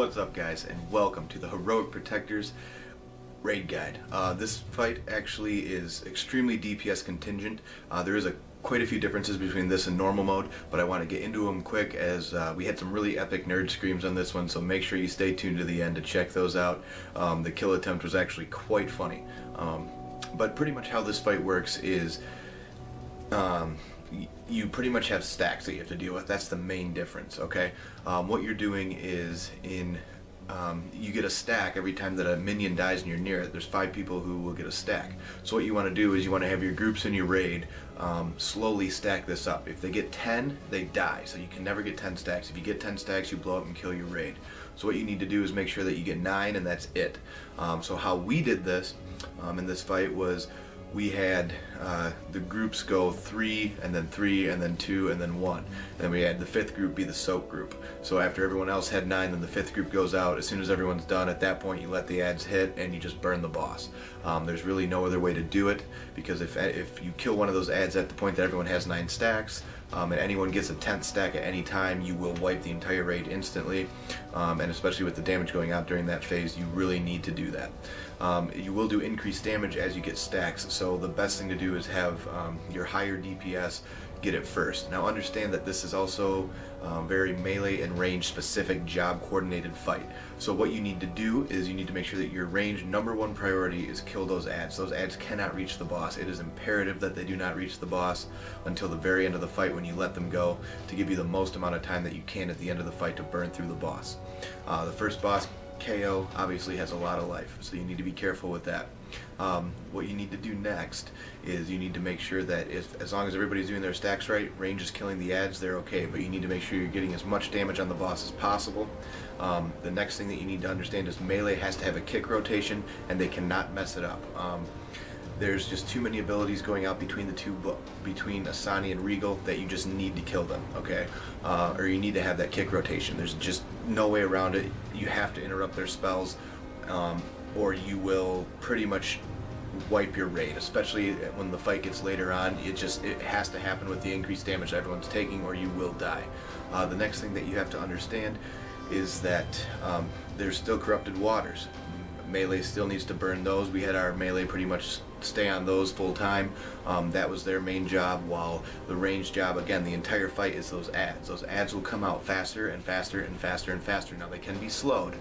What's up, guys, and welcome to the Heroic Protectors Raid Guide. This fight actually is extremely DPS contingent. There is quite a few differences between this and normal mode, but I want to get into them quick as we had some really epic nerd screams on this one, so make sure you stay tuned to the end to check those out. The kill attempt was actually quite funny. But pretty much how this fight works is you pretty much have stacks that you have to deal with. That's the main difference, okay? What you're doing is you get a stack every time that a minion dies and you're near it. There's 5 people who will get a stack. So what you want to do is you want to have your groups in your raid slowly stack this up. If they get 10, they die. So you can never get 10 stacks. If you get 10 stacks, you blow up and kill your raid. So what you need to do is make sure that you get 9, and that's it. So how we did this in this fight was we had the groups go 3 and then 3 and then 2 and then 1. And then we had the 5th group be the soak group. So after everyone else had 9, then the 5th group goes out. As soon as everyone's done, at that point you let the ads hit and you just burn the boss. There's really no other way to do it, because if you kill one of those ads at the point that everyone has 9 stacks, and anyone gets a 10th stack at any time, you will wipe the entire raid instantly. And especially with the damage going out during that phase, you really need to do that. You will do increased damage as you get stacks, so the best thing to do is have your higher DPS get it first. Now understand that this is also very melee and range specific, job coordinated fight. So what you need to do is you need to make sure that your range #1 priority is kill those ads. Those ads cannot reach the boss. It is imperative that they do not reach the boss until the very end of the fight when you let them go, to give you the most amount of time that you can at the end of the fight to burn through the boss. The first boss, KO, obviously has a lot of life, so you need to be careful with that. What you need to do next is you need to make sure that as long as everybody's doing their stacks right, range is killing the ads, they're okay, but you need to make sure you're getting as much damage on the boss as possible. The next thing that you need to understand is melee has to have a kick rotation, and they cannot mess it up. There's just too many abilities going out between the two, between Asani and Regal, that you just need to kill them, okay? Or you need to have that kick rotation. There's just no way around it. You have to interrupt their spells, or you will pretty much wipe your raid, especially when the fight gets later on. It has to happen with the increased damage everyone's taking, or you will die. The next thing that you have to understand is that there's still corrupted waters. Melee still needs to burn those. We had our melee pretty much stay on those full time. That was their main job, while the range job, again, the entire fight is those ads. Those ads will come out faster and faster and faster and faster. Now they can be slowed,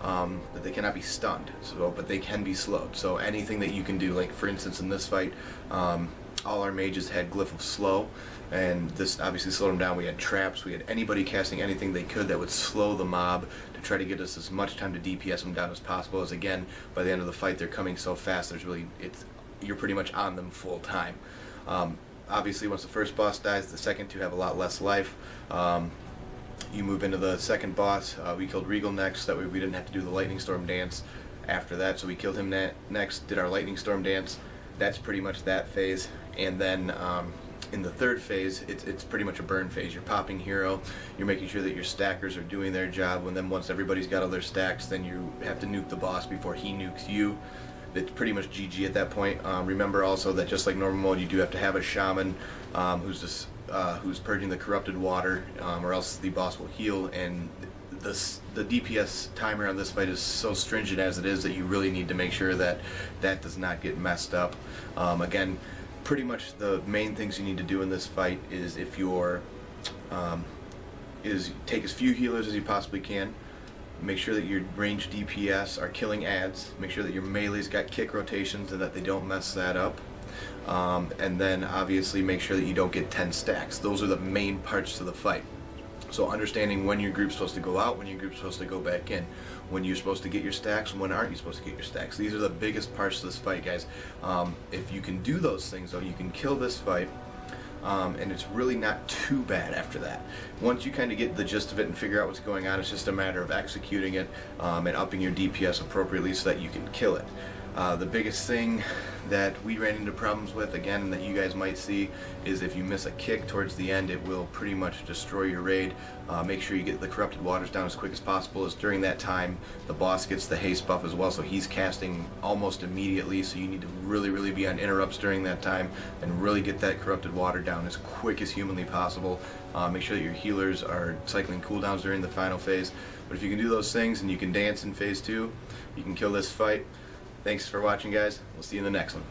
but they cannot be stunned, but they can be slowed. So anything that you can do, like for instance in this fight, all our mages had Glyph of Slow, and this obviously slowed them down. We had traps, we had anybody casting anything they could that would slow the mob to try to get us as much time to DPS them down as possible, as again, by the end of the fight they're coming so fast, you're pretty much on them full time. Obviously once the first boss dies, the second two have a lot less life. You move into the second boss. We killed Regal next, that way we didn't have to do the Lightning Storm dance after that, so we killed him next, did our Lightning Storm dance. That's pretty much that phase. And then in the third phase, it's pretty much a burn phase. You're popping hero, you're making sure that your stackers are doing their job, and then once everybody's got all their stacks, then you have to nuke the boss before he nukes you. It's pretty much GG at that point. Remember also that just like normal mode, you do have to have a shaman who's purging the corrupted water, or else the boss will heal, and the DPS timer on this fight is so stringent as it is that you really need to make sure that that does not get messed up. Again, pretty much the main things you need to do in this fight is take as few healers as you possibly can, make sure that your range DPS are killing ads, make sure that your melee's got kick rotations and that they don't mess that up, and then obviously make sure that you don't get 10 stacks. Those are the main parts to the fight. So understanding when your group's supposed to go out, when your group's supposed to go back in, when you're supposed to get your stacks, when aren't you supposed to get your stacks. These are the biggest parts of this fight, guys. If you can do those things, though, you can kill this fight, and it's really not too bad after that. Once you kind of get the gist of it and figure out what's going on, it's just a matter of executing it and upping your DPS appropriately so that you can kill it. The biggest thing that we ran into problems with, again, and that you guys might see, is if you miss a kick towards the end, it will pretty much destroy your raid. Make sure you get the corrupted waters down as quick as possible, as during that time the boss gets the haste buff as well, so he's casting almost immediately, so you need to really be on interrupts during that time and really get that corrupted water down as quick as humanly possible. Make sure that your healers are cycling cooldowns during the final phase. But if you can do those things and you can dance in phase 2, you can kill this fight. Thanks for watching, guys. We'll see you in the next one.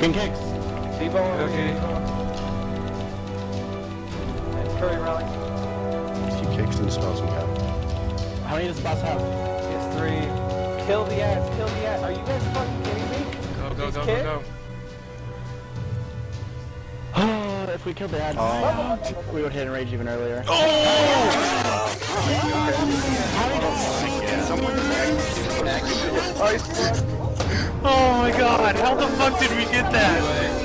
Green kicks. T-bone. Okay. And Curry rally. Few kicks and spells we have. How many does the boss have? It's 3. Kill the ass. Kill the ass. Are you guys fucking kidding me? Go. If we killed the ads, we would hit and rage even earlier. Oh my god, how the fuck did we get that?